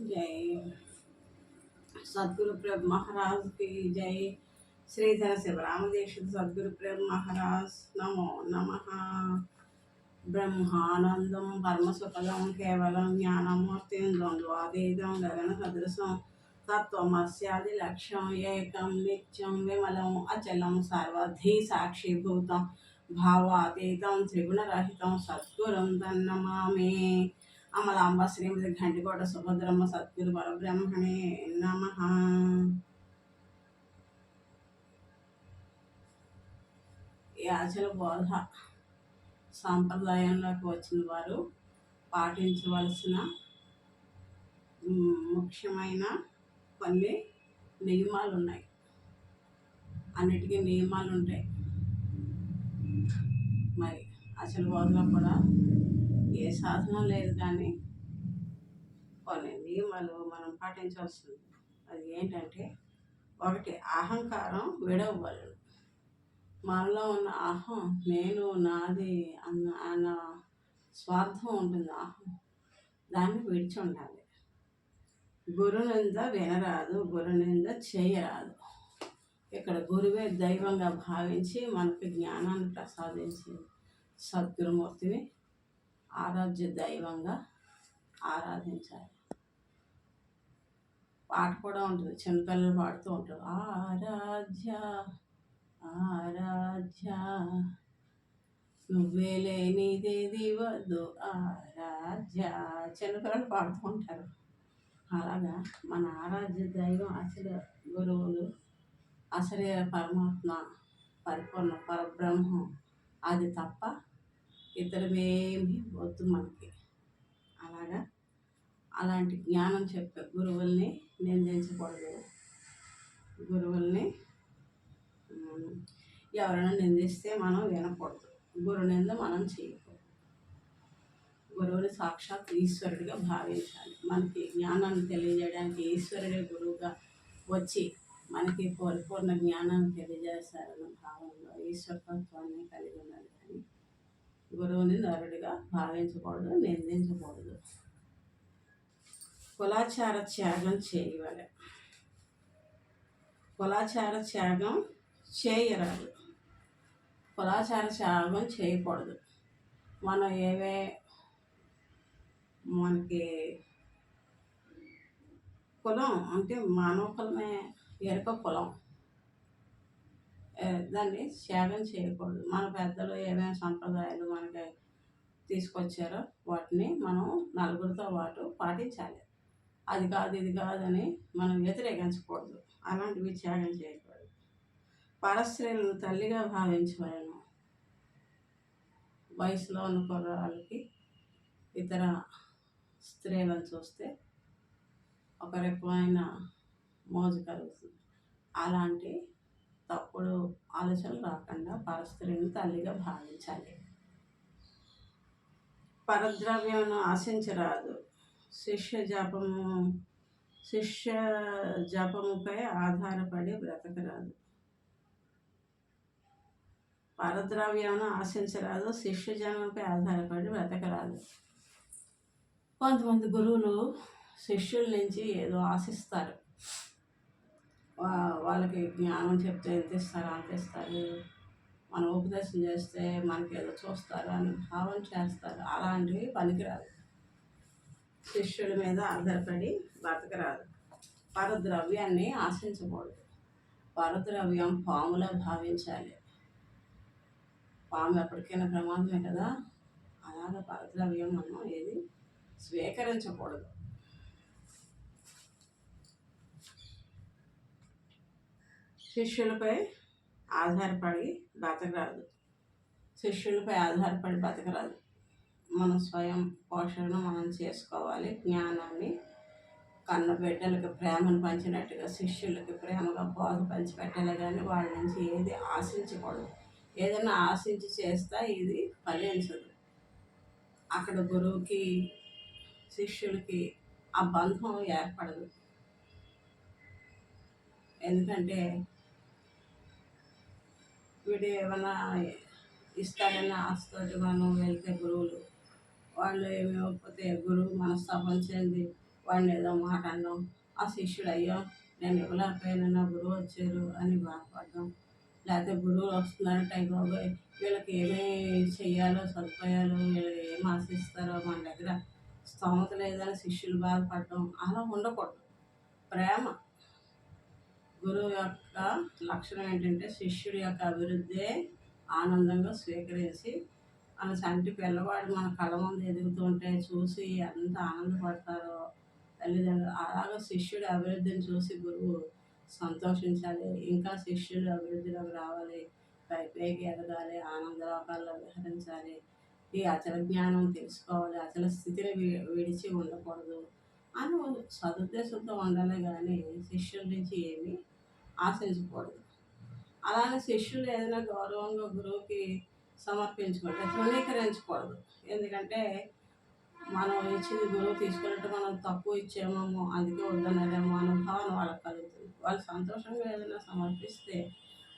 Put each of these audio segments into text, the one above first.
जय सद्गुरु प्रेम महाराज की जय। श्रीधर शिवराम दीक्षित सद्गुरु प्रेम महाराज नमो नमः। ब्रह्मानंदं परमसुखदं केवलं ज्ञानमूर्तिं द्वन्द्वातीतं गगनसदृशं तत्त्वमस्यादिलक्ष्यम् एकं नित्यं विमलम् अचलं सर्वधी साक्षीभूतं भावातीतं त्रिगुणरहितं सद्गुरुं तन्नमामि। अमलांबा श्रीमती घंटिकोट सुभद्रम्म सद्गुरु परब्रह्मणे नमः। ఈ ఆచల బోధ సాంప్రదాయంలోకి వచ్చిన వారు పాటించవలసిన ముఖ్యమైన కొన్ని నియమాలు ఉన్నాయి. అన్నిటికీ నియమాలు ఉంటాయి. మరి అసలు బోధలో కూడా ఏ సాధన లేదు, కానీ కొన్ని నియమాలు మనం పాటించవలసింది. అది ఏంటంటే, ఒకటి అహంకారం విడవబడదు. మనలో ఉన్న అహం, నేను, నాది అన్న స్వార్థం ఉంటుంది. అహం దాన్ని విడిచి ఉండాలి. గురునింద వినరాదు, గురునింద చేయరాదు. ఇక్కడ గురువే దైవంగా భావించి మనకు జ్ఞానాన్ని ప్రసాదించి సద్గురుమూర్తిని ఆరాధ్య దైవంగా ఆరాధించాలి. పాట కూడా ఉంటుంది, చిన్నపిల్లలు పాడుతూ ఉంటారు. ఆరాధ్య ఆరాధ్య నువ్వే లేనిదేది వద్దు ఆరాధ్య, చిన్నపిల్లలు పాడుతూ ఉంటారు. అలాగా మన ఆరాధ్య దైవం అసలు గురువులు, అసలే పరమాత్మ, పరిపూర్ణ పరబ్రహ్మం, అది తప్ప ఇతరమేమి వద్దు మనకి. అలాగా అలాంటి జ్ఞానం చెప్పే గురువుల్ని నిందించకూడదు. గురువుల్ని ఎవరైనా నిందిస్తే మనం వినకూడదు. గురు నింద మనం చేయకూడదు. గురువుని సాక్షాత్ ఈశ్వరుడిగా భావించాలి. మనకి జ్ఞానాన్ని తెలియజేయడానికి ఈశ్వరుడే గురువుగా వచ్చి మనకి పరిపూర్ణ జ్ఞానాన్ని తెలియజేస్తారన్న భావంలో ఈశ్వరతత్వాన్ని కలిగి ఉండాలి. కానీ గురువుని నరుడిగా భావించకూడదు, నిందించకూడదు. కులాచార త్యాగం చేయవాలి. కులాచార త్యాగం చేయరాదు. కులాచార త్యాగం చేయకూడదు. మనం మనకి కులం అంటే మానవ కులమే, ఎరుక కులం, దాన్ని త్యాగం చేయకూడదు. మన పెద్దలు ఏమేమి సంప్రదాయాలు మనకి తీసుకొచ్చారో వాటిని మనం నలుగురితో పాటు పాటించాలి. అది కాదు ఇది కాదని మనం వ్యతిరేకించకూడదు. అలాంటివి త్యాగం చేయకూడదు. పరస్త్రీలను తల్లిగా భావించవలను. వయసులో ఉన్న కుర్రాళ్ళకి ఇతర స్త్రీలను చూస్తే ఒక రకమైన మోజు కలుగుతుంది. అలాంటి తప్పుడు ఆలోచనలు రాకుండా పరస్త్రీని తల్లిగా భావించాలి. పరద్రవ్యం ఆశించరాదు. శిష్య జపముపై ఆధారపడి బ్రతకరాదు. పరద్రవ్యాన్ని ఆశించరాదు, శిష్య జన్మపై ఆధారపడి బ్రతకరాదు. కొంతమంది గురువులు శిష్యుల నుంచి ఏదో ఆశిస్తారు. వాళ్ళకి జ్ఞానం చెప్తే ఎంత ఇస్తారు అంత ఇస్తారు, మనం ఉపదేశం చేస్తే మనకి ఏదో చూస్తారు అని భావన చేస్తారు. అలాంటివి పనికిరాదు. శిష్యుల మీద ఆధారపడి బ్రతకరాదు. పరద్రవ్యాన్ని ఆశించకూడదు. పరద్రవ్యం పాములా భావించాలి. పాము ఎప్పటికైనా ప్రమాదమే కదా. అలాగే పరద్రవ్యం మనం ఏది స్వీకరించకూడదు. శిష్యులపై ఆధారపడి బ్రతకరాదు. శిష్యులపై ఆధారపడి బ్రతకరాదు. మన స్వయం పోషణ మనం చేసుకోవాలి. జ్ఞానాన్ని కన్నబిడ్డలకు ప్రేమను పంచినట్టుగా శిష్యులకి ప్రేమగా బోధ పంచిపెట్టాలి. కానీ వాళ్ళ నుంచి ఏది ఆశించకూడదు. ఏదైనా ఆశించి చేస్తా ఇది ఫలించదు. అక్కడ గురువుకి శిష్యులకి ఆ బంధం ఏర్పడదు. ఎందుకంటే వీడు ఏమైనా ఇస్తాడన్న ఆశతోటి మనం వెళ్తే గురువులు వాళ్ళు ఏమి ఇవ్వకపోతే గురువు మనస్తాపం చెంది వాడిని ఏదో మాట అనడం, ఆ శిష్యుడు అయ్యో నేను ఇవ్వలేకపోయాను నా గురువు వచ్చారు అని బాధపడడం, లేకపోతే గురువు వస్తున్నారంటే అయ్యి బాబోయ్ వీళ్ళకి ఏమేమి చెయ్యాలో సదుపాయాలు వీళ్ళు ఏం ఆశిస్తారో మన దగ్గర స్తోమత లేదని శిష్యులు బాధపడడం అలా ఉండకూడదు. ప్రేమ గురువు యొక్క లక్షణం ఏంటంటే శిష్యుడి యొక్క అభివృద్ధే ఆనందంగా స్వీకరించి మన చంటి పిల్లవాడు మన కళ్ళ ముందు ఎదుగుతుంటే చూసి ఎంత ఆనందపడతారో తల్లిదండ్రులు, అలాగే శిష్యుడి అభివృద్ధిని చూసి గురువు సంతోషించాలి. ఇంకా శిష్యుడు అభివృద్ధిలోకి రావాలి, పైకి ఎదగాలి, ఆనందలోకాల్లో విహరించాలి, ఈ అచల జ్ఞానం తెలుసుకోవాలి, అచల స్థితిని విడిచి ఉండకూడదు అని సదుద్దేశంతో ఉండాలి. కానీ శిష్యుల నుంచి ఏమీ ఆశించకూడదు. అలానే శిష్యులు ఏదైనా గౌరవంగా గురువుకి సమర్పించుకుంటే తృణీకరించకూడదు. ఎందుకంటే మనం ఇచ్చింది గురువు తీసుకున్నట్టు మనం తక్కువ ఇచ్చేమో అందుకే వద్దనరేమో అనే భావన వాళ్ళకి కలుగుతుంది. వాళ్ళు సంతోషంగా ఏదైనా సమర్పిస్తే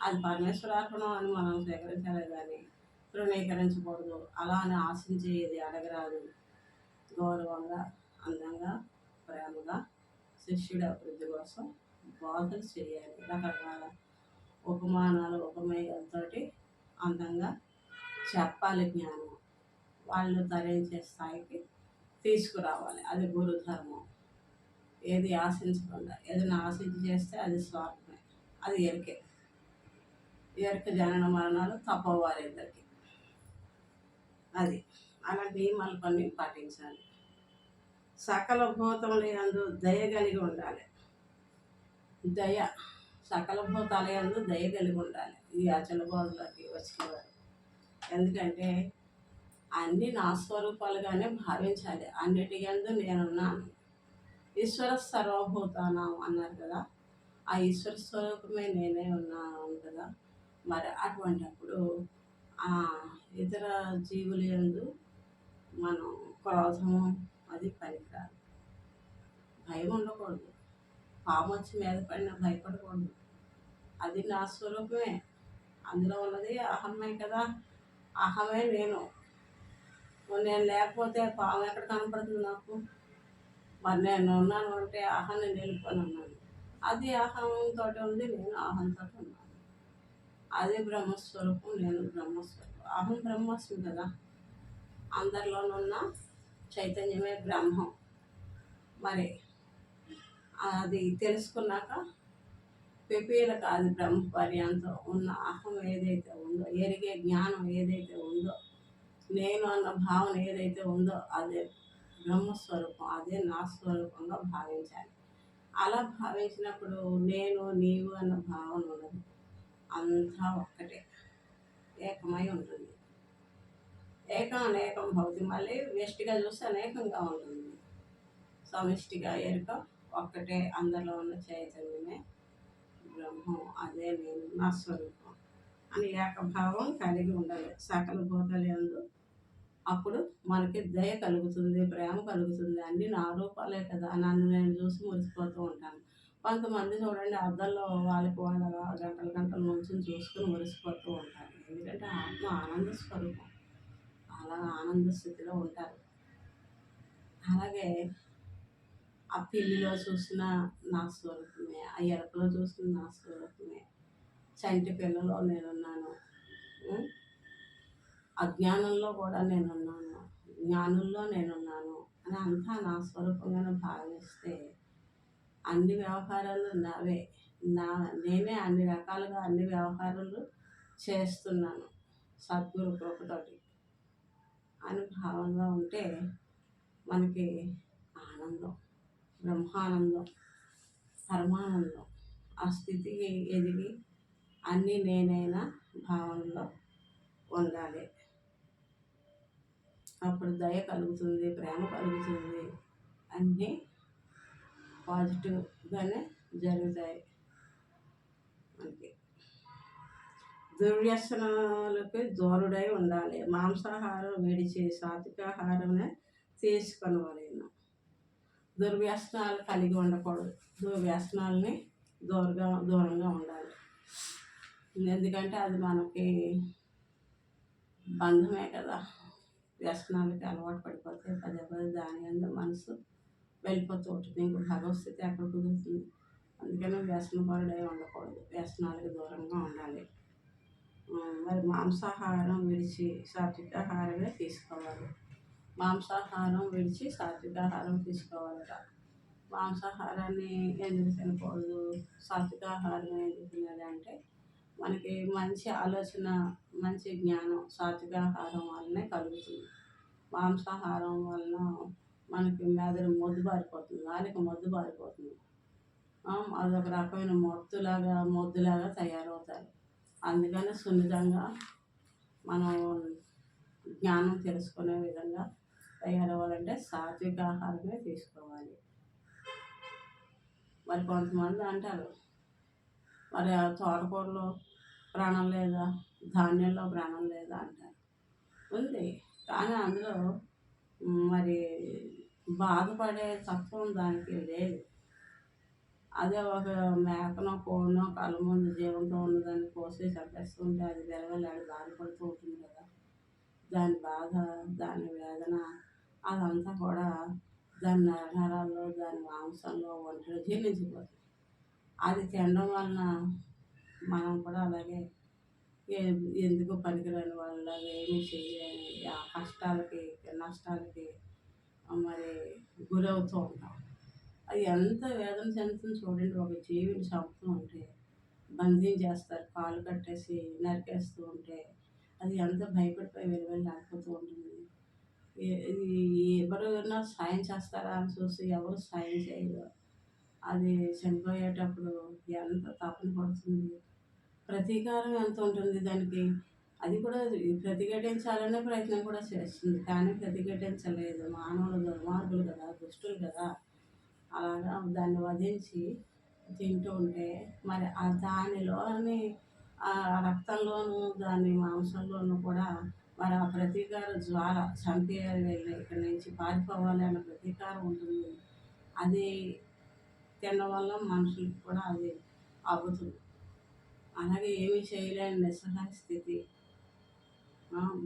అది పరమేశ్వరార్పణం అని మనం స్వీకరించాలి కానీ తృణీకరించకూడదు. అలా అని ఆశించి ఇది అడగరాదు. గౌరవంగా, అందంగా, ప్రేమగా శిష్యుడి అభివృద్ధి కోసం బోధలు చేయాలి. రకరకాల ఉపమానాలు ఉపమేయాలతోటి అందంగా చెప్పాలి. జ్ఞానం వాళ్ళు ధరించే స్థాయికి తీసుకురావాలి. అది గురు ధర్మం. ఏది ఆశించకుండా, ఏదైనా ఆశించి చేస్తే అది స్వార్థమే, అది ఎరికే. ఎరిక జనన మరణాలు తప్పవు వారిద్దరికి. అది అలా నియమాలు కొన్ని పాటించాలి. సకల భూతముల యందు దయ కలిగి ఉండాలి. దయ సకల భూతాల యందు దయ కలిగి ఉండాలి ఈ అచల బోధలోకి వచ్చినవారు. ఎందుకంటే అన్నీ నా స్వరూపాలుగానే భావించాలి. అన్నిటి యందు నేనున్నాను. ఈశ్వర సర్వభూతానం అన్నారు కదా, ఆ ఈశ్వర స్వరూపమే నేనే ఉన్నాను కదా. మరి అటువంటిప్పుడు ఇతర జీవుల యందు మనం క్రోధము అది పనికిరాదు. భయం ఉండకూడదు. పాము వచ్చి మీద పడినా భయపడకూడదు. అది నా స్వరూపమే. అందులో ఉన్నది అహమే కదా. అహమే నేను. నేను లేకపోతే పాము ఎక్కడ కనపడుతుంది నాకు? మరి నేను ఉన్నాను అంటే అహాన్ని నిలుపుకొని ఉన్నాను. అది అహంతో ఉంది, నేను అహంతో ఉన్నాను. అదే బ్రహ్మస్వరూపం, నేను బ్రహ్మస్వరూపం. అహం బ్రహ్మస్మి కదా. అందరిలోనున్న చైతన్యమే బ్రహ్మం. మరి అది తెలుసుకున్నాక పిపీలకు అది బ్రహ్మ పర్యంతం ఉన్న అహం ఏదైతే ఉందో, ఎరిగే జ్ఞానం ఏదైతే ఉందో, నేను అన్న భావన ఏదైతే ఉందో అదే బ్రహ్మస్వరూపం, అదే నా స్వరూపంగా భావించాలి. అలా భావించినప్పుడు నేను నీవు అన్న భావన ఉండదు. అంతా ఒక్కటే, ఏకమై ఉంటుంది. ఏకం అనేకం భవతి. మళ్ళీ వ్యష్టిగా చూస్తే అనేకంగా ఉంటుంది. సమిష్టిగా ఎరుక ఒక్కటే, అందరిలో ఉన్న చైతన్యమే బ్రహ్మం, అదే నేను నా స్వరూపం అని ఏకభావం కలిగి ఉండాలి సకల భూతాల యందు. అప్పుడు మనకి దయ కలుగుతుంది, ప్రేమ కలుగుతుంది. అన్నీ నా రూపాలే కదా, నన్ను నేను చూసి మురిసిపోతూ ఉంటాను. కొంతమంది చూడండి అద్దంలో వాళ్ళకి వాళ్ళ గంటలు గంటలు నుంచుని చూసుకుని మురిసిపోతూ ఉంటారు. ఎందుకంటే ఆత్మ ఆనంద స్వరూపం, అలా ఆనంద స్థితిలో ఉంటారు. అలాగే ఆ పిల్లిలో చూసిన నా స్వరూపమే, ఆ ఎలుకలో చూసిన నా స్వరూపమే, చంటి పిల్లలో నేనున్నాను, అజ్ఞానంలో కూడా నేనున్నాను, జ్ఞానంలో నేనున్నాను అని అంతా నా స్వరూపంగానే భావిస్తే అన్ని వ్యవహారాలు నావే, నేనే అన్ని రకాలుగా అన్ని వ్యవహారాలు చేస్తున్నాను సద్గురు కృపతోటి అని భావనలో ఉంటే మనకి ఆనందం, బ్రహ్మానందం, పరమానందం, ఆ స్థితికి ఎదిగి అన్నీ నేనైనా భావనలో ఉండాలి. అప్పుడు దయ కలుగుతుంది, ప్రేమ కలుగుతుంది, అన్నీ పాజిటివ్గానే జరుగుతాయి మనకి. దుర్వ్యసనాలకు దూరుడై ఉండాలి. మాంసాహారం విడిచి సాత్వికాహారమే తీసుకొనవలెను. దుర్వ్యసనాలు కలిగి ఉండకూడదు. దుర్వ్యసనాలని దూరంగా ఉండాలి. ఎందుకంటే అది మనకి బంధమే కదా. వ్యసనాలకి అలవాటు పడిపోతే పదే పదే దాని అందు మనసు వెళ్ళిపోతూ ఉంటుంది. ఇంక భగవత్ స్థితి ఎక్కడ కుదురుతుంది? అందుకని వ్యసనపరుడై ఉండకూడదు, వ్యసనాలకు దూరంగా ఉండాలి. మరి మాంసాహారం విడిచి సాత్వికాహారమే తీసుకోవాలి. మాంసాహారం విడిచి సాత్వికాహారం తీసుకోవాలట. మాంసాహారాన్ని ఎందుకు తినకూడదు, సాత్వికాహారం ఎందుకు తినాలి అంటే మనకి మంచి ఆలోచన, మంచి జ్ఞానం సాత్వికాహారం వల్లనే కలుగుతుంది. మాంసాహారం వలన మనకి మెదడు మొద్దుబారిపోతుంది, నాలుక మొద్దుబారిపోతుంది. అదొక రకమైన మొద్దులాగా తయారవుతారు. అందుకని సున్నితంగా మనం జ్ఞానం తెలుసుకునే విధంగా తయారవ్వాలంటే సాత్విక ఆహారమే తీసుకోవాలి. మరి కొంతమంది అంటారు, మరి ఆ తోటకూరలో ప్రాణం లేదా, ధాన్యంలో ప్రాణం లేదా అంటారు. ఉంది, కానీ అందులో మరి బాధపడే తత్వం దానికి లేదు. అదే ఒక మేకనో కోడినో కళ్ళ ముందు జీవంతో ఉన్నదాన్ని కోసి చంపేస్తుంటే అది వెలవెలాడి బాధపడుతూ ఉంటుంది కదా. దాని బాధ, దాని వేదన అదంతా కూడా దాని నరాల్లో, దాని మాంసంలో ఒంటరి జీర్ణించిపోతుంది. అది తినడం వలన మనం కూడా అలాగే ఎందుకు పనికిరాని వాళ్ళలాగా ఏమీ చేయలేని ఆ కష్టాలకి, నష్టాలకి మరి గురవుతూ ఉంటాం. అది ఎంత వేదన చెందుతుంది చూడండి. ఒక జీవిని చంపుతూ ఉంటే, బంధించేస్తారు, కాళ్ళు కట్టేసి నరికేస్తూ ఉంటే అది ఎంత భయపడిపోయి వెలువెళ్ళాడిపోతూ ఉంటుంది. ఎవరైనా సాయం చేస్తారా అని చూసి ఎవరు సాయం చేయరు. అది చనిపోయేటప్పుడు ఎంత తపన పడుతుంది, ప్రతీకారం ఎంత ఉంటుంది దానికి. అది కూడా ప్రతిఘటించాలనే ప్రయత్నం కూడా చేస్తుంది, కానీ ప్రతిఘటించలేదు. మానవులు దుర్మార్గులు కదా, దుష్టులు కదా. అలాగా దాన్ని వధించి తింటూ ఉంటే మరి ఆ దానిలోని ఆ రక్తంలోనూ దాని మాంసంలోనూ కూడా మరి ఆ ప్రతీకార జ్వాల చంపేయాలి, వెళ్ళి ఇక్కడి నుంచి పారిపోవాలి అన్న ప్రతీకారం ఉంటుంది. అది తినడం వల్ల మనుషులకు కూడా అది అవ్వుతుంది. అలాగే ఏమీ చేయలేని నిస్సహాయ స్థితి,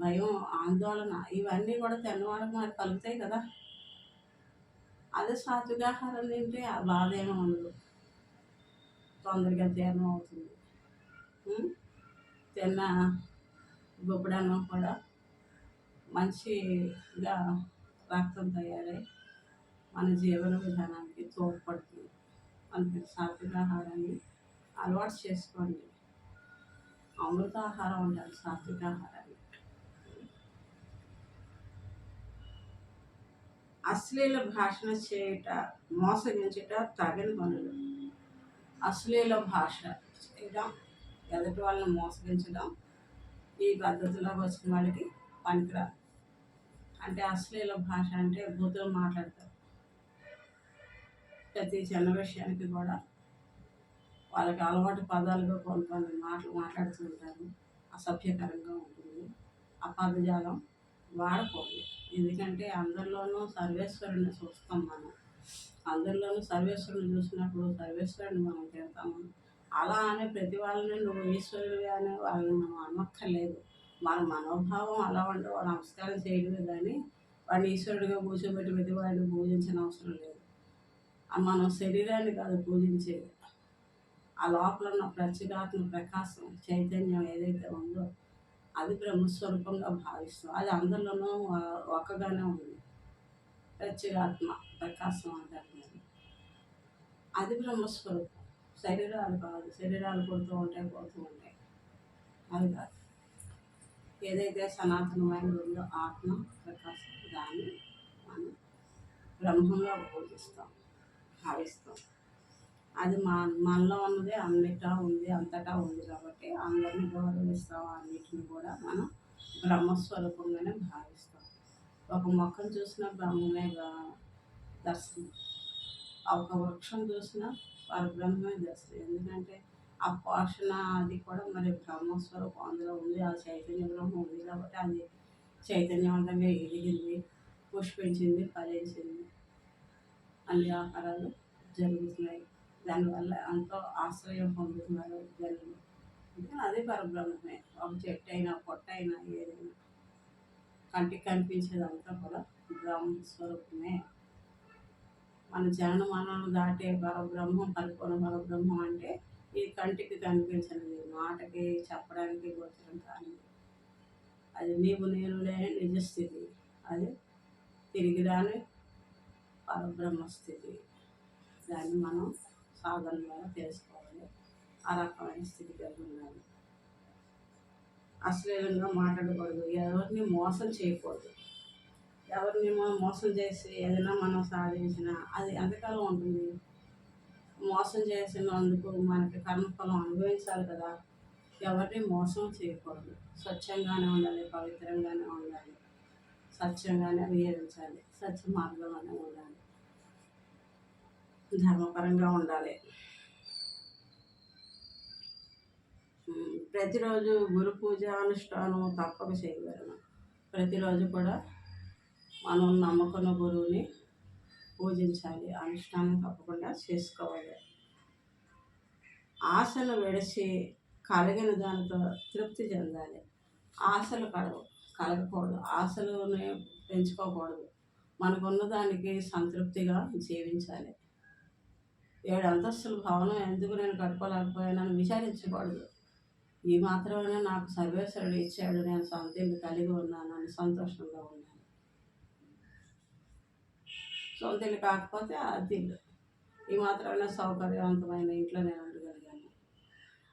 భయం, ఆందోళన ఇవన్నీ కూడా తిన్నవాళ్ళకి మరి కలుగుతాయి కదా. అదే సాత్వికాహారం తింటే ఆ బాధ ఏమీ ఉండదు, తొందరగా జీర్ణం అవుతుంది. తిన్న గుప్పుడన్నం కూడా మంచిగా రక్తం తయారై మన జీవన విధానానికి తోడ్పడుతుంది. అందుకని సాత్వికాహారాన్ని అలవాటు చేసుకోండి. అమృతాహారం ఉండాలి సాత్వికాహారాన్ని. అశ్లీల భాషణ చేయుట, మోసగించుట తగిన పనులు. అశ్లీల భాష చేయడం, ఎదుటి వాళ్ళని మోసగించడం ఈ పద్ధతిలోకి వచ్చిన వాళ్ళకి పనికిరాదు. అంటే అశ్లీల భాష అంటే బూతులు మాట్లాడతారు. ప్రతి చిన్న విషయానికి కూడా వాళ్ళకి అలవాటు పదాలుగా కొన్ని మాటలు మాట్లాడుతూ ఉంటారు. అసభ్యకరంగా ఉంటుంది. ఆ పదజాలం వాడకూడదు. ఎందుకంటే అందరిలోనూ సర్వేశ్వరుని చూస్తాం మనం. అందరిలోనూ సర్వేశ్వరుని చూసినప్పుడు సర్వేశ్వరుని మనం తిడతాము. అలా అనే ప్రతి వాళ్ళని నువ్వు ఈశ్వరుడివి అనే వాళ్ళని మనం అనక్కర్లేదు. మన మనోభావం అలా ఉంటే వాడు నమస్కారం చేయడమే కానీ వాడిని ఈశ్వరుడిగా కూర్చోబెట్టి ప్రతి వాడిని పూజించిన అవసరం లేదు. మనం శరీరాన్ని కాదు పూజించేది, ఆ లోపల ఉన్న ప్రత్యేగాత్మ ప్రకాశం చైతన్యం ఏదైతే ఉందో అది బ్రహ్మస్వరూపంగా భావిస్తాం. అది అందరిలోనూ ఒక్కగానే ఉంది. ప్రత్యేగాత్మ ప్రకాశం అంటారు దాన్ని. అది బ్రహ్మస్వరూపం, శరీరాలు కాదు. శరీరాలు పుడుతూ ఉంటాయి, పోతూ ఉంటాయి, అది కాదు. ఏదైతే సనాతనమైన ఉందో ఆత్మ ప్రకాశం, దాన్ని మనం బ్రహ్మంగా పూజిస్తాం, భావిస్తాం. అది మనలో ఉన్నది అన్నిటా ఉంది, అంతటా ఉంది కాబట్టి అందరినీ గౌరవిస్తాం. అన్నిటిని కూడా మనం బ్రహ్మస్వరూపంగానే భావిస్తాం. ఒక మొక్కను చూసినా బ్రహ్మమేగా దర్శనం, ఒక వృక్షం చూసినా పరబ్రహ్మమే దర్శనం. ఎందుకంటే ఆ పోషణ అది కూడా మరి బ్రహ్మస్వరూపం అందులో ఉంది. ఆ చైతన్య బ్రహ్మం ఉంది కాబట్టి అది చైతన్యవంతంగా ఎదిగింది, పుష్పించింది, ఫలించింది, అన్ని ఆహారాలు జరుగుతున్నాయి. దానివల్ల ఎంతో ఆశ్రయం పొందుతున్నారు జనులు. అది పరబ్రహ్మమే. ఒక చెట్టు అయినా, పొట్ట అయినా, ఏదైనా కంటికి కనిపించేదంతా కూడా బ్రహ్మస్వరూపమే. మన జనన మరణాలు దాటే పరబ్రహ్మం, పరిపూర్ణ పరబ్రహ్మం అంటే ఈ కంటికి కనిపించినది, మాటకి చెప్పడానికి గోచరం కానీ అది నీవు నేను లేని నిజస్థితి, అది తిరిగి రాని పరబ్రహ్మ స్థితి. దాన్ని మనం సాధన ద్వారా తెలుసుకోవాలి. ఆ రకమైన స్థితి కలిగి ఉండాలి. అశ్లీలంగా మాట్లాడకూడదు, ఎవరిని మోసం చేయకూడదు. ఎవరిని మనం మోసం చేసి ఏదైనా మనం సాధించినా అది ఎంతకాలం ఉంటుంది? మోసం చేసినందుకు మనకి కర్మఫలం అనుభవించాలి కదా. ఎవరిని మోసం చేయకూడదు, స్వచ్ఛంగానే ఉండాలి, పవిత్రంగానే ఉండాలి, సత్యంగానే విహరించాలి, సత్య మార్గంలోనే ఉండాలి, ధర్మపరంగా ఉండాలి. ప్రతిరోజు గురు పూజ అనుష్ఠానం తప్పక చేయగలను. ప్రతిరోజు కూడా మనం నమ్ముకున్న గురువుని పూజించాలి, అనుష్ఠానం తప్పకుండా చేసుకోవాలి. ఆశను విడిచి కలిగిన దానితో తృప్తి చెందాలి. ఆశలు కలగకూడదు, ఆశలునే పెంచుకోకూడదు. మనకున్న దానికి సంతృప్తిగా జీవించాలి. 7 అంతస్తుల భవనం ఎందుకు నేను కట్టుకోలేకపోయానని విచారించకూడదు. ఈ మాత్రమే నాకు సర్వేశ్వరుడు ఇచ్చాడు, నేను సొంత ఇల్లు కలిగి ఉన్నానని సంతోషంగా ఉన్నాను. సొంత ఇల్లు కాకపోతే అద్దెల్లు, ఈ మాత్రమే సౌకర్యవంతమైన ఇంట్లో నేను ఉండగలిగాను.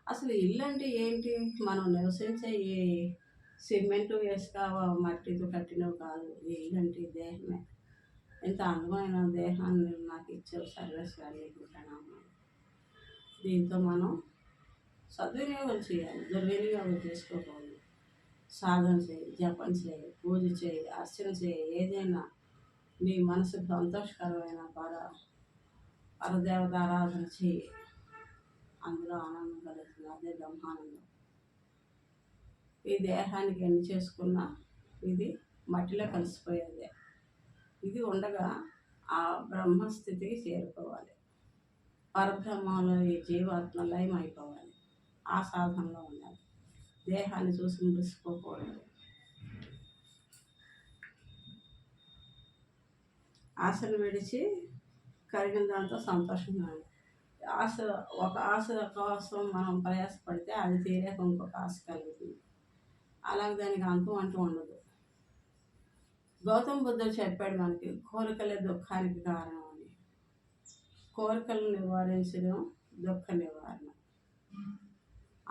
అసలు ఇల్లు అంటే ఏంటి? మనం నివసించే ఈ సిమెంటు ఇసుక మట్టితో కట్టినవి కాదు. ఇల్లు అంటే దేహమే. ఇంత అందమైన దేహాన్ని నాకు ఇచ్చావు సర్వేశ్వరుని, ప్రణామం. దీంతో మనం సద్వినియోగం చేయాలి, దుర్వినియోగం చేసుకోకూడదు. సాధన చేయి, జపం చేయి, పూజ చేయి, అర్చన చేయి, ఏదైనా నీ మనసుకు సంతోషకరమైన పరదేవత ఆరాధన చేయి. అందులో ఆనందం కలుగుతుంది, అదే బ్రహ్మానందం. ఈ దేహానికి ఎన్ని చేసుకున్నా ఇది మట్టిలో కలిసిపోయేదే. ఇది ఉండగా ఆ బ్రహ్మస్థితికి చేరుకోవాలి. పరబ్రహ్మంలో ఈ జీవాత్మ లయం అయిపోవాలి. ఆ సాధనలో ఉండాలి. దేహాన్ని చూసి మురిసిపోకూడదు. ఆశను విడిచి కలిగిన దాంతో సంతోషంగా ఉంది. ఒక ఆశ కోసం మనం ప్రయాసపడితే అది తీరాక ఇంకొక ఆశ కలుగుతుంది. అలాగే దానికి అంతం అంటూ ఉండదు. గౌతమ బుద్ధుడు చెప్పాడు మనకి, కోరికలే దుఃఖానికి కారణం అని. కోరికలను నివారించడం దుఃఖ నివారణ.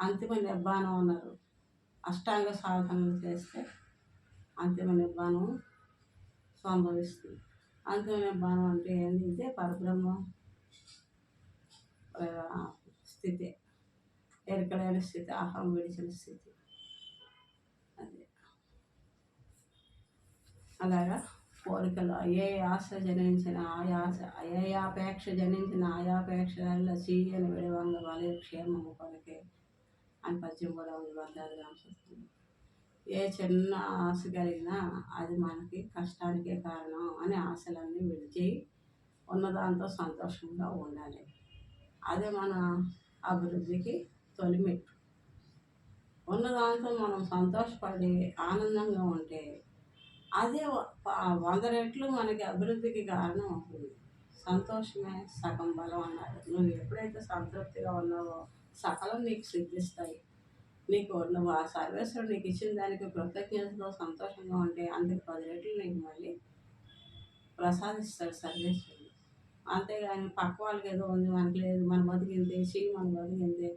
అంతిమ నిర్వాణం అన్నారు. అష్టాంగ సాధనలు చేస్తే అంతిమ నిర్వాణం సంభవిస్తుంది. అంతిమ నిర్వాణం అంటే ఏంటి? ఇదే పరబ్రహ్మ స్థితి, ఎరుకలేని స్థితి, అహం విడిచిన స్థితి. అదే అలాగా కోరికలు ఏ ఆశ జనించిన ఆయాపేక్ష జనించిన ఆయాపేక్షలలో చీయని విడవంగ వలయ క్షేమము కొరకే అని పద్యం కూడా ఉంది వరదాది రామశాస్త్రం. ఏ చిన్న ఆశ కలిగినా అది మనకి కష్టానికే కారణం అని ఆశలన్నీ విడిచి ఉన్నదాంతో సంతోషంగా ఉండాలి. అదే మన అభివృద్ధికి తొలిమెట్టు. ఉన్నదాంతో మనం సంతోషపడి ఆనందంగా ఉంటే అదే 100 రెట్లు మనకి అభివృద్ధికి కారణం అవుతుంది. సంతోషమే సగం బలం అన్నారు. నువ్వు ఎప్పుడైతే సంతృప్తిగా ఉన్నావో సకలం నీకు సిద్ధిస్తాయి. నువ్వు ఆ సర్వేశ్వరుడు నీకు ఇచ్చిన దానికి కృతజ్ఞతతో సంతోషంగా ఉంటే అందుకు 10 రెట్లు నీకు మళ్ళీ ప్రసాదిస్తాడు సర్వేశ్వరుడు. అంతేగాని పక్క వాళ్ళకి ఏదో ఉంది మనకి లేదు, మన బతికింతే, మన బతికింతే,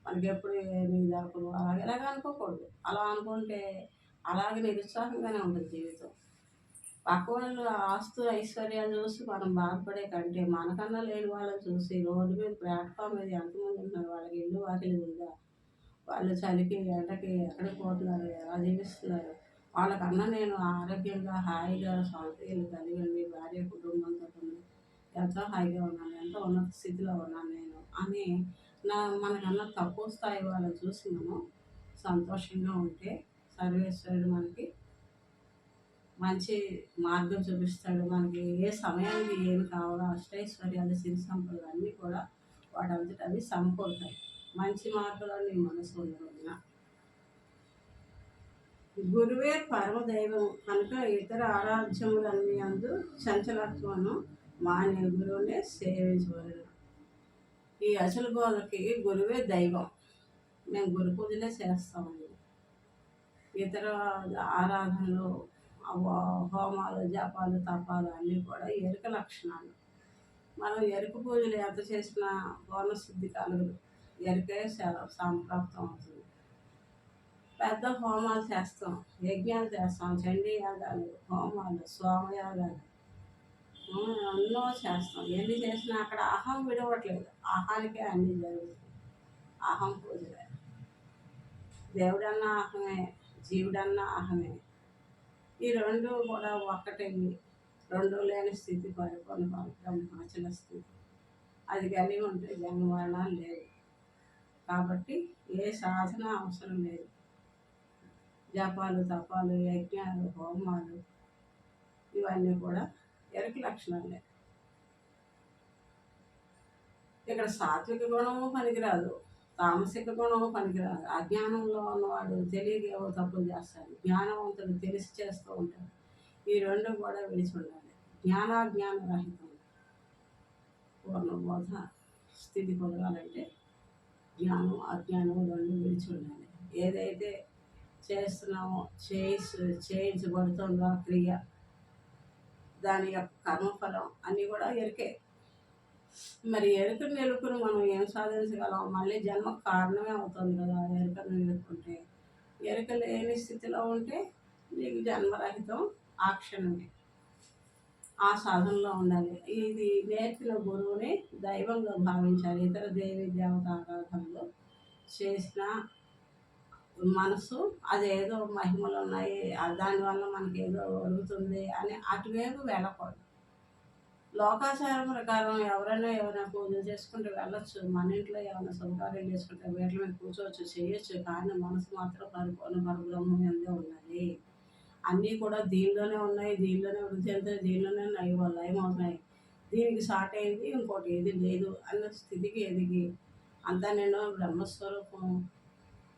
మనకి ఎప్పుడు ఏమి దొరకదు, ఇలాగ అనుకోకూడదు. అలా అనుకుంటే అలాగే నిరుత్సాహంగానే ఉంటుంది జీవితం. పక్క వాళ్ళు ఆస్తు ఐశ్వర్యాలు చూసి మనం బాధపడే కంటే మనకన్నా లేని వాళ్ళని చూసి రోడ్డు మీద ప్లాట్ఫామ్ మీద ఎంతమంది ఉంటున్నారు, వాళ్ళకి ఇల్లు వాకిలి ఉందా, వాళ్ళు చలికి ఎండకి ఎక్కడికి పోతున్నారు, ఎలా జీవిస్తున్నారు, వాళ్ళకన్నా నేను ఆరోగ్యంగా హాయిగా సొంత ఇల్లు కలిగి ఉండి భార్య కుటుంబంతో ఉండి ఎంతో హాయిగా ఉన్నాను, ఎంతో ఉన్నత స్థితిలో ఉన్నాను నేను అని మనకన్నా తక్కువ స్థాయి వాళ్ళని చూసి మనం సంతోషంగా ఉంటే సర్వేశ్వరుడు మనకి మంచి మార్గం చూపిస్తాడు. మనకి ఏ సమయానికి ఏమి కావాలో అష్టైశ్వర్యాలు, సిరి సంపదలు అన్నీ కూడా వాటంతట అవి సమకూరుతాయి. మంచి మార్గంలో నీ మనసు ఉన్న రోజున గురువే పరమదైవం కనుక ఇతర ఆరాధ్యములన్నీ అందు చంచలత్వము మాన్య గురువునే సేవించవలను. ఈ అసలు బోధకి గురువే దైవం. మేము గురు పూజలే చేస్తామండి. ఇతర ఆరాధనలు, హోమాలు, జపాలు, తపాలు అన్నీ కూడా ఎరుక లక్షణాలు. మనం ఎరుక పూజలు ఎంత చేసినా పూర్ణశుద్ధి కలగదు. ఎరుకే సంప్రాప్తం అవుతుంది. పెద్ద హోమాలు చేస్తాం, యజ్ఞాలు చేస్తాం, చండీ యాగాలు, హోమాలు, సోమయాగాలు ఎన్నో చేస్తాం. ఎన్ని చేసినా అక్కడ అహం విడవట్లేదు. అహానికే అన్నీ జరుగుతుంది. అహం పూజలే. దేవుడన్నా అహమే, జీవుడన్నా అహమే. ఈ రెండు కూడా ఒక్కటే. రెండు లేని స్థితి పరిపూర్ణ బ్రహ్మాచల స్థితి. అది కలిగి ఉంటే జన్మ మరణాలు లేవు. కాబట్టి ఏ సాధన అవసరం లేదు. జపాలు, తపాలు, యజ్ఞాలు, హోమాలు ఇవన్నీ కూడా ఎరుక లక్షణాలే. ఇక్కడ సాత్విక గుణము పనికిరాదు, తామసిక గుణము పనికిరాదు. అజ్ఞానంలో ఉన్నవాడు తెలియక ఏవో తప్పులు చేస్తాడు, జ్ఞానవంతుడు తెలిసి చేస్తూ ఉంటాడు. ఈ రెండు కూడా విడిచి ఉండాలి. జ్ఞానాజ్ఞాన రహితం పూర్ణబోధ స్థితి పొందాలంటే జ్ఞానం అజ్ఞానం రెండు విడిచి ఉండాలి. ఏదైతే చేస్తున్నామో చేయించబడుతుందో ఆ క్రియ, దాని యొక్క కర్మఫలం అన్నీ కూడా ఎరుకే. మరి ఎరుకను నిలుపుకుని మనం ఏం సాధించగలం? మళ్ళీ జన్మకు కారణమే అవుతుంది కదా ఎరుకను నిలుపుకుంటే. ఎరుక లేని స్థితిలో ఉంటే నీకు జన్మరహితం ఆ క్షణమే. ఆ సాధనలో ఉండాలి. ఇది నేర్పిన గురువుని దైవంగా భావించాలి. ఇతర దేవి దేవత ఆరాధనలు చేసిన మనసు అదేదో మహిమలు ఉన్నాయి, దానివల్ల మనకి ఏదో ఒరుగుతుంది అని అటువైపు వెళ్ళకూడదు. లోకాచారం ప్రకారం ఎవరైనా పూజలు చేసుకుంటూ వెళ్ళొచ్చు. మన ఇంట్లో ఏమైనా శుభకార్యం చేసుకుంటే వీటి మీద కూర్చోవచ్చు, చేయొచ్చు. కానీ మనసు మాత్రం పరిపూర్ణ పరబ్రహ్మం ఎందే ఉన్నది. అన్నీ కూడా దీనిలోనే ఉన్నాయి, దీనిలోనే వృద్ధి చెందుతాయి, దీనిలోనే లయమవుతున్నాయి. దీనికి సాట్ అయింది ఇంకోటి ఏది లేదు అన్న స్థితికి ఎదిగి అంతా నేను బ్రహ్మస్వరూపం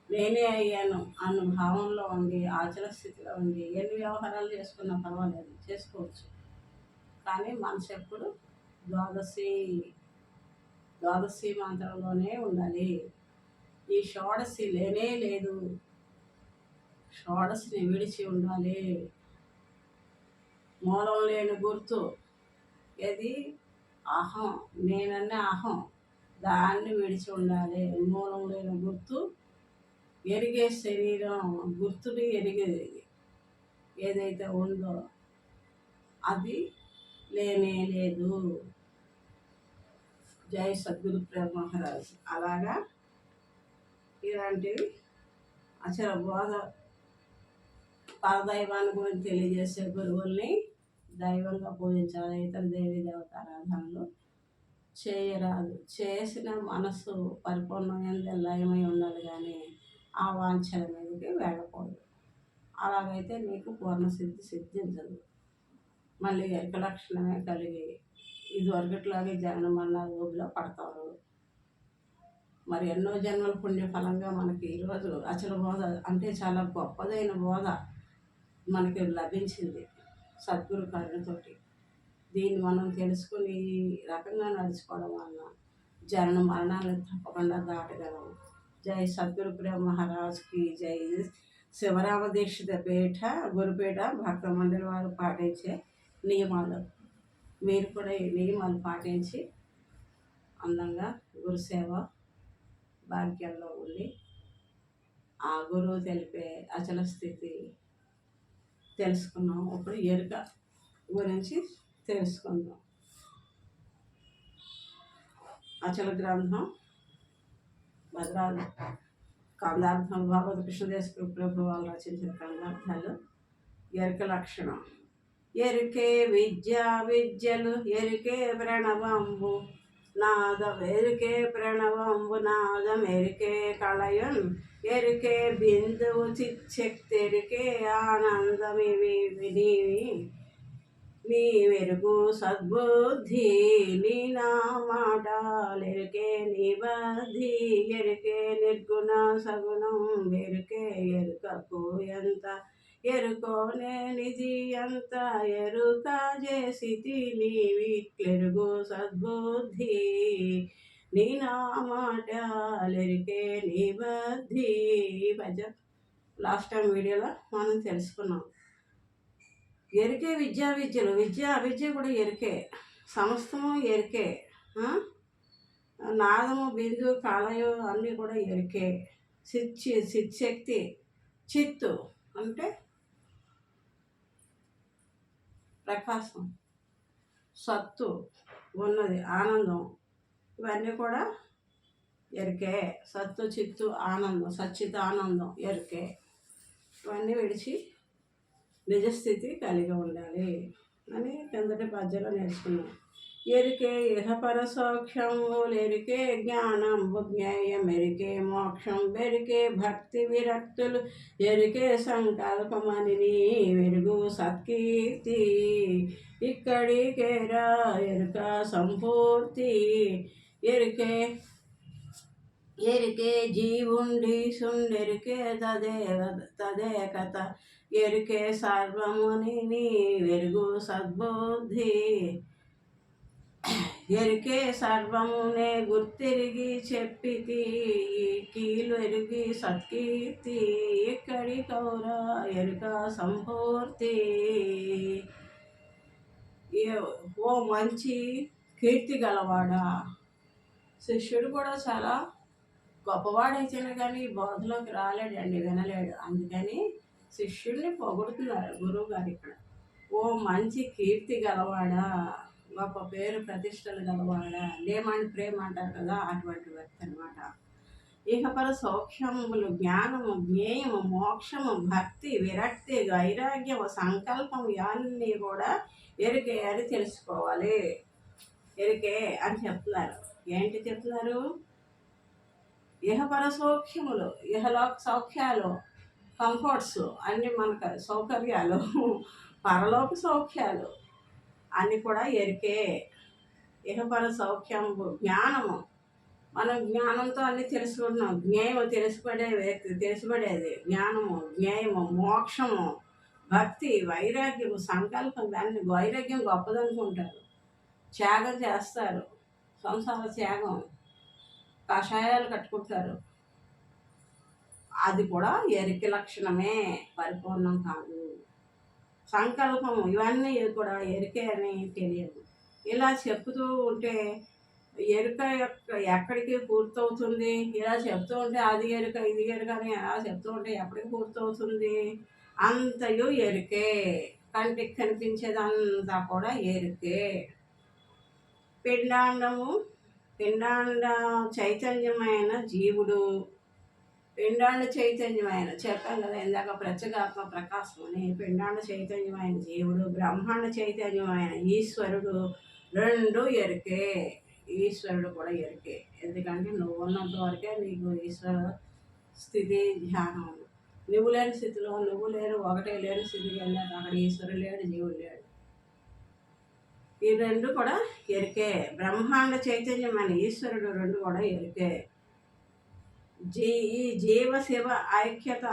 నేనే అయ్యాను అన్న భావంలో ఉండి ఆచల స్థితిలో ఉండి ఎన్ని వ్యవహారాలు చేసుకున్నా పర్వాలేదు, చేసుకోవచ్చు. కానీ మనసు ఎప్పుడు ద్వాదశి మంత్రంలోనే ఉండాలి. ఈ షోడశి లేనే లేదు. షోడశిని విడిచి ఉండాలి. మూలం లేని గుర్తు ఏది? అహం. నేనన్న అహం, దాన్ని విడిచి ఉండాలి. మూలం లేని గుర్తు, ఎరిగే శరీరం, గుర్తుని ఎరిగేది ఏదైతే ఉందో అది లేనే లేదు. జై సద్గురు ప్రేమ మహారాజ్. అలాగా ఇలాంటివి అచల బోధ పరదైవాన్ని గురించి తెలియజేసే గురువుల్ని దైవంగా పూజించాలి. ఇతర దేవీ దేవత ఆరాధనలు చేయరాదు. చేసిన మనసు పరిపూర్ణమైన లయమై ఉండాలి, కానీ ఆ వాంఛల మీదకి వెళ్ళకూడదు. అలాగైతే నీకు పూర్ణసిద్ధి సిద్ధించదు. మళ్ళీ ఎరుక లక్షణమే కలిగి ఇదివరకట్లాగే జనన మరణాల ఊబిలో పడతారు. మరి ఎన్నో జన్మల పుణ్యఫలంగా మనకి ఈరోజు అచల బోధ అంటే చాలా గొప్పదైన బోధ మనకి లభించింది సద్గురు కరుణతోటి. దీన్ని మనం తెలుసుకుని ఈ రకంగా నడుచుకోవడం వలన జనన మరణాలను తప్పకుండా దాటగలం. జై సద్గురు ప్రేమ మహారాజ్కి జై. శివరామ దీక్షిత పీఠ గురుపీఠ భక్త మండలి వారు పాటించే నియమాలు, మీరు కూడా ఈ నియమాలు పాటించి అందంగా గురుసేవ భాగ్యంలో ఉండి ఆ గురువు తెలిపే అచల స్థితి తెలుసుకున్నాం. ఇప్పుడు ఎరుక గురించి తెలుసుకుందాం. అచల గ్రంథం భద్రాద్రి కందార్థం భగవత కృష్ణదేశ ప్రభు వాళ్ళు రచించిన కందార్థాలు. ఎరుక లక్షణం. ఎరుకే విద్యలు ఎరుకే ప్రణవంబు నాదం ఎరుకే ప్రణవంబు నాదం ఎరుకే కళయున్ ఎరుకే బిందువు చిచ్చక్తెరుకే ఆనందమివి నీవి నీ వెరుగు సద్బుద్ధి నీ నా మాటలెరుకే నీ బద్ధి ఎరుకే నిర్గుణ సగుణం ఎరుకే ఎరుకకు ఎంత ఎరుకోనేనిది అంత ఎరుక చేసితి నీవిట్లెరుగు సద్బుద్ధి నీ నా మాటలెరికే నీ బద్ధి. పద్యం లాస్ట్ టైం వీడియోలో మనం తెలుసుకున్నాం. ఎరికే విద్యలు విద్య అవిద్య కూడా ఎరికే, సమస్తము ఎరికే. నాదము బిందు కాలయం అన్నీ కూడా ఎరికే. చిత్శక్తి, చిత్తు అంటే ప్రకాశం, సత్తు ఉన్నది, ఆనందం, ఇవన్నీ కూడా ఎరికే. సత్తు చిత్తు ఆనందం, సచ్చిత్ ఆనందం ఎరికే. ఇవన్నీ విడిచి నిజస్థితి కలిగి ఉండాలి అని కిందటి పద్యంలో నేర్చుకున్నాం. ఎరికే ఇహపర సౌఖ్యములెరికే జ్ఞానంబు జ్ఞేయం ఎరికే మోక్షం బెరికే భక్తి విరక్తులు ఎరికే సంకల్పమని వెలుగు సత్కీర్తి ఇక్కడికేరా ఎరుక సంపూర్తి. ఎరికే ఎరికే జీవుండి సుండెరికే తదే కథ ఎరికే సర్వముని వెలుగు సద్బుద్ధి. ఎరికే సర్వమునే గుర్తిరిగి చెప్పితి కీలు ఎరిగి సత్కీర్తి ఇక్కడి కౌర ఎరుక సంపూర్తి. ఓ మంచి కీర్తి గలవాడా. శిష్యుడు కూడా చాలా గొప్పవాడైతేనే కానీ బోధలోకి రాలేడండి, వినలేడు. అందుకని శిష్యుడిని పొగుడుతున్నారు గురువు గారు ఇక్కడ. ఓ మంచి కీర్తి గలవాడా, గొప్ప పేరు ప్రతిష్టలు గలవాడా, లేమని ప్రేమ అంటారు కదా, అటువంటి వ్యక్తి అనమాట. ఇహపర సౌఖ్యములు జ్ఞానము జ్ఞేయము మోక్షము భక్తి విరక్తి వైరాగ్యము సంకల్పం ఇవన్నీ కూడా ఎరికే అని తెలుసుకోవాలి. ఎరికే అని చెప్తున్నారు. ఏంటి చెప్తున్నారు? ఇహపర సౌఖ్యములు, ఇహలోక సౌఖ్యాలు, కంఫర్ట్స్ అన్నీ మనకు సౌకర్యాలు, పరలోక సౌఖ్యాలు అన్నీ కూడా ఎరికే. ఇహపర సౌఖ్యము జ్ఞానము, మనం జ్ఞానంతో అన్నీ తెలుసుకుంటున్నాం. జ్ఞేయము తెలిసిపడేది జ్ఞానము, జ్ఞేయము మోక్షము భక్తి వైరాగ్యము సంకల్పం. దాన్ని వైరాగ్యం గొప్పదనుకుంటారు, త్యాగం చేస్తారు, సంసార త్యాగం, కషాయాలు కట్టుకుంటారు. అది కూడా ఎరిక లక్షణమే, పరిపూర్ణం కాదు. సంకల్పము ఇవన్నీ కూడా ఎరికే అని తెలియదు. ఇలా చెప్తూ ఉంటే ఎరుక ఎక్కడికి పూర్తవుతుంది? ఇలా చెప్తూ ఉంటే అది ఎరుక ఇది ఎరుక అని అలా చెప్తూ ఉంటే ఎప్పటికి పూర్తవుతుంది? అంతయు ఎరుకే. కంటికి కనిపించేదంతా కూడా ఎరుకే. పిండాండ చైతన్యమైన జీవుడు, పిండాండ చైతన్యమైన చెప్పాం కదా ఇందాక, ప్రత్యేగాత్మ ప్రకాశం అని. పిండాండ చైతన్యమైన జీవుడు, బ్రహ్మాండ చైతన్యమైన ఈశ్వరుడు రెండు ఎరికే. ఈశ్వరుడు కూడా ఎరికే. ఎందుకంటే నువ్వు ఉన్నంత వరకే నీకు ఈశ్వర స్థితి ధ్యానం. నువ్వు లేని స్థితిలో నువ్వు లేరు, ఒకటే లేని స్థితికి వెళ్ళాక అక్కడ ఈశ్వరుడు లేడు, జీవుడు లేడు. ఈ రెండు కూడా ఎరికే. బ్రహ్మాండ చైతన్యమైన ఈశ్వరుడు రెండు కూడా ఎరికే. ఈ జీవ శివ ఐక్యత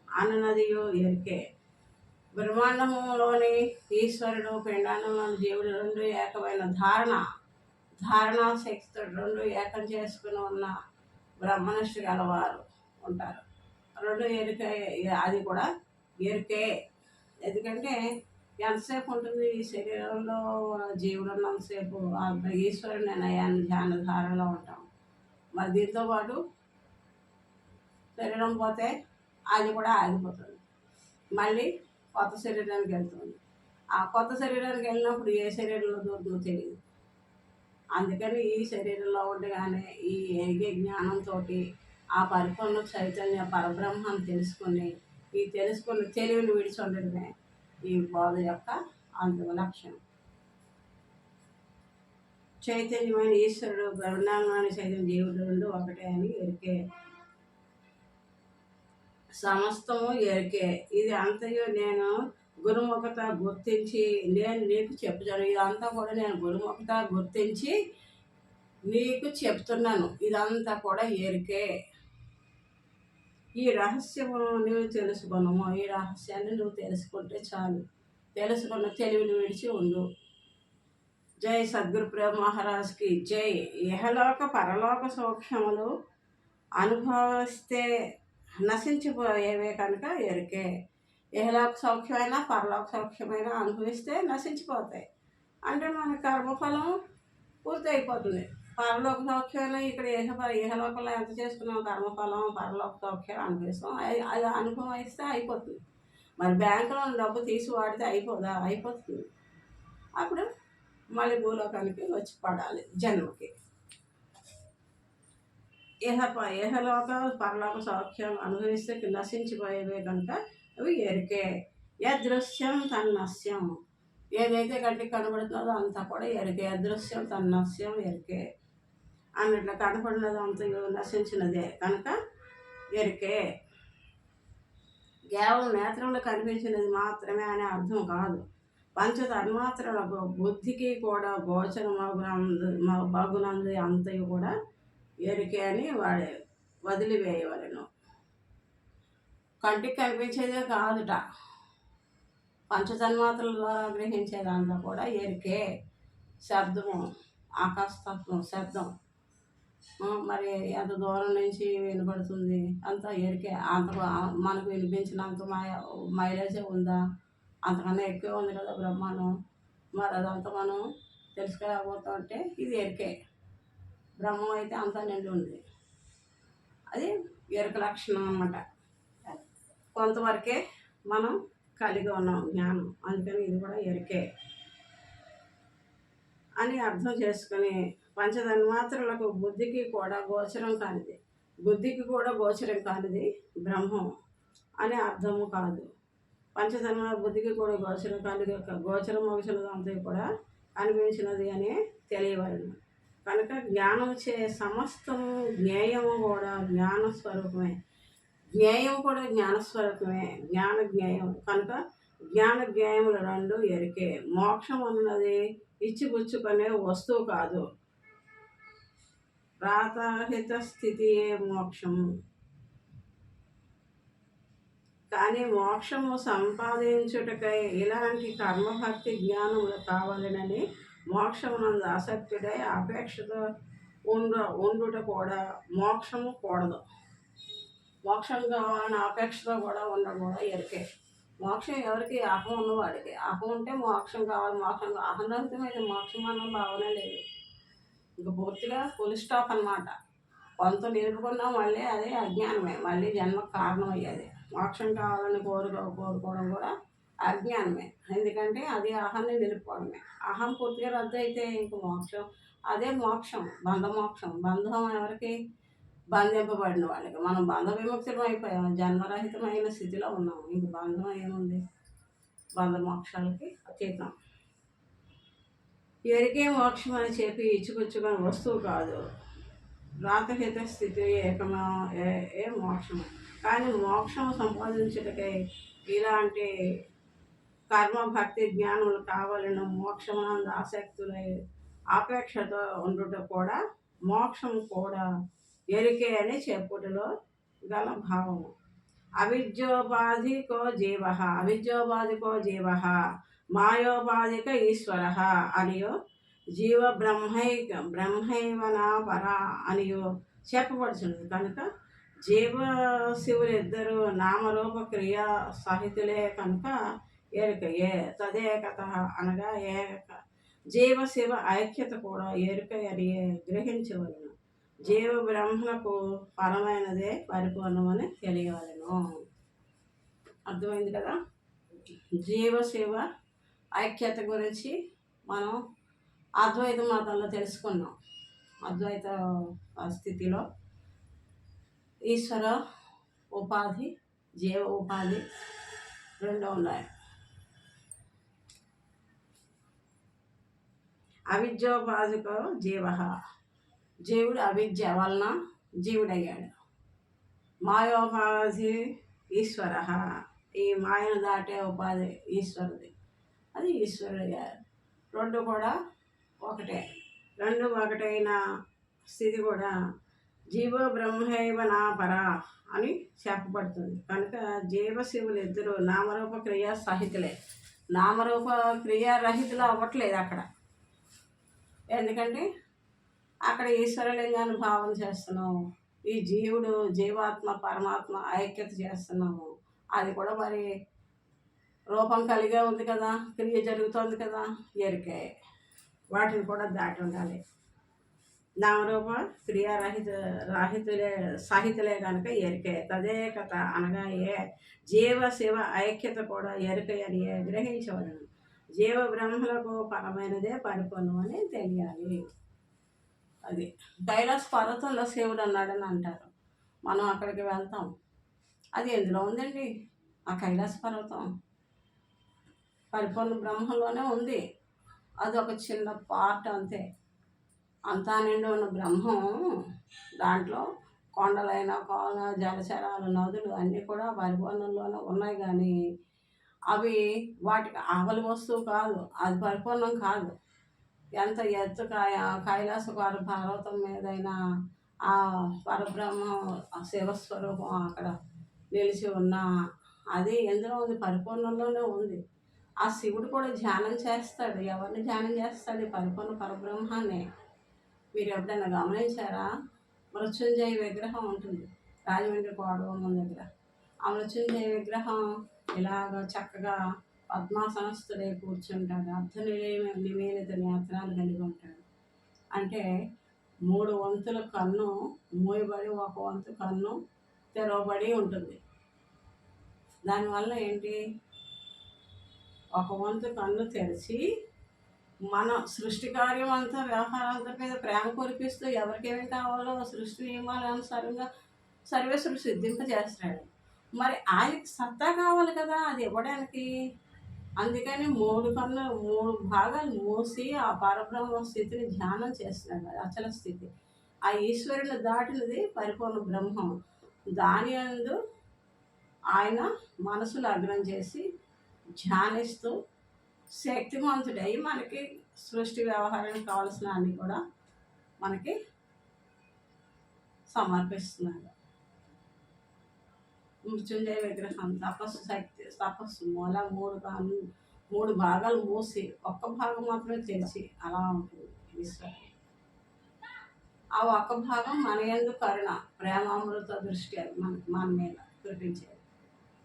అన్నదియో ఎరికే. బ్రహ్మాండములోని ఈశ్వరుడు పిండాండంలోని జీవుడు రెండు ఏకమైన ధారణా శక్తితో రెండు ఏకం చేసుకుని ఉన్న బ్రహ్మనిష్ఠ గలవారు ఉంటారు. రెండు ఎరికే. అది కూడా ఎరికే. ఎందుకంటే ఎంతసేపు ఉంటుంది ఈ శరీరంలో జీవుడు ఉన్నంతసేపు ఈశ్వరుని నయాన్ని ధ్యాన ధారణలో ఉంటాం. మరి దీంతో పాటు శరీరం పోతే అది కూడా ఆగిపోతుంది, మళ్ళీ కొత్త శరీరానికి వెళ్తుంది. ఆ కొత్త శరీరానికి వెళ్ళినప్పుడు ఏ శరీరంలో దూరుతుందో తెలియదు. అందుకని ఈ శరీరంలో ఉండగానే ఈ ఎరిగే జ్ఞానంతో ఆ పరిపూర్ణ చైతన్య పరబ్రహ్మాన్ని తెలుసుకుని ఈ తెలుసుకుని తెలివిని విడిచి ఉండడమే ఈ బోధ యొక్క అంతిమ లక్ష్యం. చైతన్యమైన ఈశ్వరుడు బ్రహ్మాండమైన చైతన్య జీవుడు రెండు ఒకటే అని ఎరికే. సమస్తము ఎరికే. ఇది అంతయు నేను గురుముఖత గుర్తించి నేను నీకు చెప్తాను. ఇదంతా కూడా నేను గురుముఖత గుర్తించి నీకు చెప్తున్నాను. ఇదంతా కూడా ఎరికే. ఈ రహస్యము నువ్వు తెలుసుకున్నాము. ఈ రహస్యాన్ని నువ్వు తెలుసుకుంటే చాలు. తెలుసుకున్న తెలివిని విడిచి ఉండు. జై సద్గురు ప్రేమ మహారాజ్కి జై. ఇహలోక పరలోక సౌఖ్యములు అనుభవిస్తే నశించిపోయేవే కనుక ఎరికే. ఇహలోక సౌఖ్యమైనా పరలోక సౌఖ్యమైనా అనుభవిస్తే నశించిపోతాయి. అంటే మన కర్మఫలం పూర్తి అయిపోతుంది. పరలోక సౌఖ్యమైనా ఇక్కడ ఇహలోకంలో ఎంత చేసుకున్నాం కర్మఫలం, పరలోక సౌఖ్యాలు అనుభవిస్తాం. అది అనుభవం ఇస్తే అయిపోతుంది. మరి బ్యాంకులో డబ్బు తీసి వాడితే అయిపోదా? అయిపోతుంది. అప్పుడు మళ్ళీ భూలోకానికి వచ్చి పడాలి జన్మకి. ఇహలోక పరలోక సౌఖ్యాలు అనుభవిస్తే నశించిపోయేవే కనుక అవి ఎరికే. యదృశ్యం తన్నస్యం. ఏదైతే కంటికి కనబడుతుందో అంతా కూడా ఎరికే. అదృశ్యం తన్నస్యం ఎరికే అన్నట్లు కనపడినది అంత నశించినదే కనుక ఎరికే. కేవలం నేత్రంలో కనిపించినది మాత్రమే అనే అర్థం కాదు. పంచతన్మాత్రలకు బుద్ధికి కూడా బగునంది అంతయు కూడా ఎరికే అని వదిలివేయవలను. కంటికి కనిపించేదే కాదుట, పంచతన్మాత్రల ద్వారా గ్రహించేదంతా కూడా ఎరికే. శబ్దము, ఆకాశతత్వం, శబ్దం మరి ఎంత దూరం నుంచి వినపడుతుంది అంతా ఎరికే. అంత మనకు వినిపించినంత మైలేజే ఉందా? అంతకన్నా ఎక్కువ ఉంది కదా బ్రహ్మాండం. మరి అదంతా మనం తెలుసుకోలేకపోతుంటే ఇది ఎరికే. బ్రహ్మం అయితే అంతా నిండి ఉంది. అది ఎరుక లక్షణం అన్నమాట. కొంతవరకే మనం కలిగి ఉన్నాం జ్ఞానం, అందుకని ఇది కూడా ఎరికే అని అర్థం చేసుకుని పంచతన్మాత్రలకు బుద్ధికి కూడా గోచరం కానిది, బుద్ధికి కూడా గోచరం కానిది బ్రహ్మం అనే అర్థము కాదు. బుద్ధికి కూడా గోచరం కానిది, గోచరం మోచరం అంతా కూడా అనిపించినది అని తెలియవలను. కనుక జ్ఞానం చే సమస్తము జ్ఞేయము కూడా జ్ఞానస్వరూపమే. జ్ఞేయం కూడా జ్ఞానస్వరూపమే. జ్ఞేయం కనుక జ్ఞానములు రెండు ఎరికే. మోక్షం అన్నది ఇచ్చిపుచ్చుకునే వస్తువు కాదు. ప్రాతహిత స్థితియే మోక్షము. కానీ మోక్షము సంపాదించుటకై ఇలాంటి కర్మభక్తి జ్ఞానములు కావాలనని మోక్షమునందు ఆసక్తుడై అపేక్షతో ఉండుట కూడా మోక్షము కూడదు. మోక్షం కావాలని అపేక్షతో కూడా ఉండడం కూడా ఎరికే. మోక్షం ఎవరికి? అహం ఉన్నవాడికి. అహం ఉంటే మోక్షం కావాలి, మోక్షం అహంరహితమైన మోక్షం అన్న భావన లేదు. ఇంకా పూర్తిగా ఫుల్ స్టాప్ అన్నమాట. కొంత నిలుపుకున్నా మళ్ళీ అదే అజ్ఞానమే, మళ్ళీ జన్మకు కారణం అయ్యేది. మోక్షం కావాలని కోరుకోవడం కూడా అజ్ఞానమే. ఎందుకంటే అది అహాన్ని నిలుపుకోవడమే. అహం పూర్తిగా రద్దు అయితే ఇంక మోక్షం అదే మోక్షం. బంధమోక్షం. బంధం ఎవరికి? బంధింపబడిన వాళ్ళకి. మనం బంధ విముక్తులం అయిపోయాం, జన్మరహితమైన స్థితిలో ఉన్నాం. ఇంక బంధం ఏముంది? బంధమోక్షాలకి అతీతం. ఎరికే మోక్షం అని చెప్పి ఇచ్చిపుచ్చుకొని వస్తువు కాదు. ప్రాతహిత స్థితి ఏ మోక్షం. కానీ మోక్షం సంపాదించుటకై ఇలాంటి కర్మ భక్తి జ్ఞానములు కావాలని మోక్షమునందు ఆసక్తులై ఆపేక్షతో ఉండుట కూడా మోక్షం కూడా ఎరికే అని చెప్పుటలో గల భావము. అవిద్యోపాధికో జీవ మాయోపాధిక ఈశ్వర అనియో జీవ బ్రహ్మైవనా పర అనియో చెప్పబడుచున్నది. కనుక జీవ శివులిద్దరూ నామరూప క్రియా సహితులే కనుక ఎరుకయే. తదేకత అనగా ఏక. జీవ శివ ఐక్యత కూడా ఎరుక అని గ్రహించవలను. జీవ బ్రహ్మలకు పరమైనదే పరిపూర్ణమని తెలియవలను. అర్థమైంది కదా? జీవ శివ ఐక్యత గురించి మనం అద్వైత మతంలో తెలుసుకున్నాం. అద్వైత స్థితిలో ఈశ్వర ఉపాధి, జీవ ఉపాధి రెండు ఉన్నాయి. అవిద్యోపాధికో జీవ. జీవుడు అవిద్య వలన జీవుడయ్యాడు. మాయోపాధి ఈశ్వర. ఈ మాయను దాటే ఉపాధి ఈశ్వరుది, అది ఈశ్వరుడు. రెండు కూడా ఒకటే. రెండు ఒకటైన స్థితి కూడా జీవో బ్రహ్మైవ నా పరా అని చెప్పబడుతుంది. కనుక జీవశివులు ఇద్దరు నామరూప క్రియా సహితులే. నామరూప క్రియారహితులు అవ్వట్లేదు అక్కడ. ఎందుకంటే అక్కడ ఈశ్వరలింగాన్ని భావన చేస్తున్నాము. ఈ జీవుడు జీవాత్మ పరమాత్మ ఐక్యత చేస్తున్నాము. అది కూడా మరి రూపం కలిగే ఉంది కదా, క్రియ జరుగుతోంది కదా, ఎరికే. వాటిని కూడా దాటి ఉండాలి. నామరూప రాహితులే సాహితులే కనుక ఎరికే. తదేకత అనగా జీవ శివ ఐక్యత కూడా ఎరిక అని గ్రహించవలను. జీవ బ్రహ్మలకు పరమైనదే పరిపూర్ణం అని తెలియాలి. అది కైలాస పర్వతంలో శివుడు అన్నాడని అంటారు. మనం అక్కడికి వెళ్తాం. అది ఎందులో ఉందండి? ఆ కైలాస పర్వతం పరిపూర్ణ బ్రహ్మలోనే ఉంది. అది ఒక చిన్న పార్ట్ అంతే. అంతా నిండి ఉన్న బ్రహ్మం దాంట్లో కొండలైన కోన జలచరాలు నదులు అన్నీ కూడా పరిపూర్ణంలోనే ఉన్నాయి. కానీ అవి వాటికి ఆవలి వస్తువు కాదు, అది పరిపూర్ణం కాదు. ఎంత ఎత్తు కైలాస పర్వతం మీదైనా ఆ పరబ్రహ్మ శివస్వరూపం అక్కడ నిలిచి ఉన్న అది ఎందులో ఉంది? పరిపూర్ణంలోనే ఉంది. ఆ శివుడు కూడా ధ్యానం చేస్తాడు. ఎవరిని ధ్యానం చేస్తాడు? పరిపూర్ణ పరబ్రహ్మాన్ని. మీరు ఎప్పుడైనా గమనించారా? మృత్యుంజయ విగ్రహం ఉంటుంది రాజమండ్రి కోడవమ్మ దగ్గర. ఆ మృత్యుంజయ విగ్రహం ఇలాగ చక్కగా పద్మాసనస్థుడై కూర్చుంటాడు. నిమీలిత నేత్రాలు కలిగి ఉంటాడు. అంటే 3 వంతుల కన్ను మూయబడి 1 వంతు కన్ను తెరవబడి ఉంటుంది. దానివల్ల ఏంటి? 1 వంతు కన్ను తెరిచి మన సృష్టి కార్యం అంతా వ్యవహారం అంతా మీద ప్రేమ కురిపిస్తూ ఎవరికేమి కావాలో సృష్టి నియమాల అనుసారంగా సర్వేశ్వరుడు సిద్ధింపజేస్తాడు. మరి ఆయనకి సత్తా కావాలి కదా అది ఇవ్వడానికి. అందుకని 3 భాగాలు మూసి ఆ పరబ్రహ్మ స్థితిని ధ్యానం చేస్తున్నాడు. అది అచల స్థితి. ఆ ఈశ్వరుని దాటినది పరిపూర్ణ బ్రహ్మం. దాని యందు ఆయన మనసు లగ్నం చేసి ధ్యానిస్తూ శక్తిమంతుడై మనకి సృష్టి వ్యవహారానికి కావాల్సిన అన్నీ కూడా మనకి సమర్పిస్తున్నాడు. మృత్యుంజయ విగ్రహం తపస్సు మూల 3 భాగాలు మూసి 1 భాగం మాత్రమే తెరిచి అలా ఉంటుంది ఈశ్వరుడు. ఆ 1 భాగం మన యందు కరుణ ప్రేమామృత దృష్టి అది మన మీద కురిపించేది.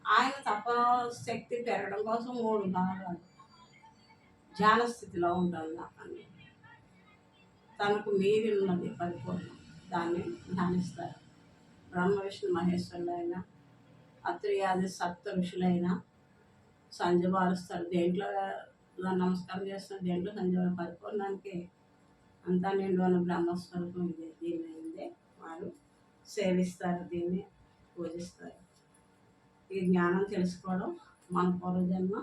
ఆయన తపశక్తి పెరగడం కోసం 3 భాగాలు ధ్యాన స్థితిలో ఉంటుంది. అతన్ని తనకు మీరి ఉన్నది పరిపూర్ణం, దాన్ని ధ్యానిస్తారు. బ్రహ్మ విష్ణు మహేశ్వరులైన అత్రియాది సప్త ఋషులైన సంజబారుస్తారు. దేంట్లో నమస్కారం చేస్తున్నారు? దేంట్లో సంజబారు పరిపూర్ణానికి అంతా నిండు ఉన్న బ్రహ్మస్వరూపం ఇదే. దీన్ని అయిందే వారు సేవిస్తారు, దీన్ని పూజిస్తారు. ఈ జ్ఞానం తెలుసుకోవడం మన పూర్వజన్మ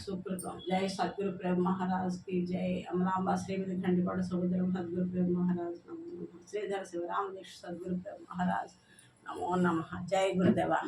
సుకృతం. జై సద్గురు ప్రేమ్ మహారాజ్ की जय. अमलांबा श्रीमती खंडीकोट समुद्र सद्गुरु प्रेम महाराज नमो नमः. श्रीधर शिवराम दीक्ष सद्गुरु प्रेम महाराज नमो नमः. जय गुरुदेवा.